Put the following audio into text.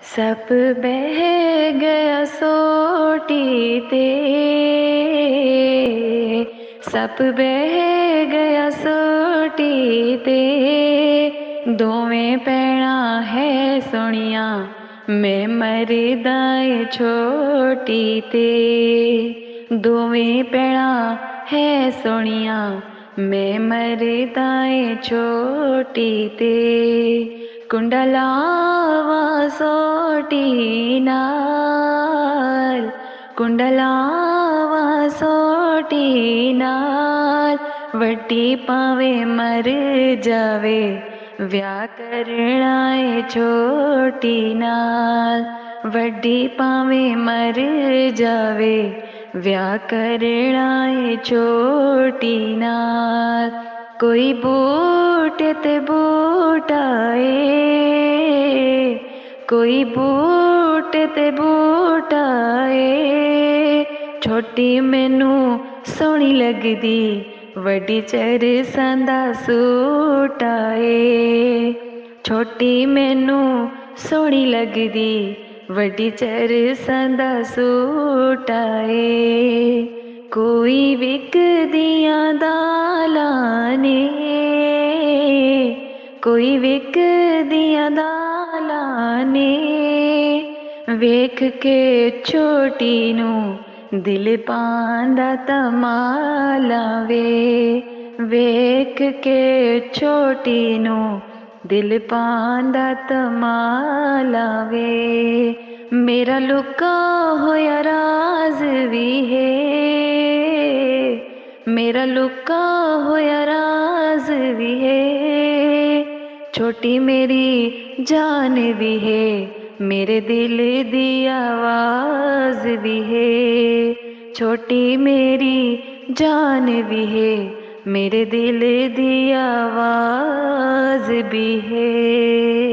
सब बह गया सोटी ते, सब बह गया सोटी ते। दोवें भैणा है सोनिया, मैं मरदा ए छोटी ते। दोवें भैणा है सोनिया, मैं मरदा ए छोटी ते। कुंडा लावा सोटी नाल, कुंडा लावा सोटी नाल। वड्डी पावे मर जावे, व्याह करना ए छोटी नाल। वड्डी पावे मर जावे, व्याह करना ए छोटी नाल। कोई बूटे ते बूटा ए, कोई बूटे ते बूटा ए। छोटी मैनू सोहनी लगदी, वड्डी चरसां दा सूटा ए। छोटी मैनू सोहनी लगदी, वड्डी चरसां दा सूटा ए। कोई विकदियां दालां ने, कोई विकदियां दालां ने। वेख के छोटी नू दिल पांदा तमाला वे। वेख के छोटी नू दिल पांदा तमाला वे। मेरा लुका होया राज भी है, मेरा लुका होया राज भी है। छोटी मेरी जान भी है, मेरे दिल दी आवाज भी है। छोटी मेरी जान भी है, मेरे दिल दी आवाज भी है।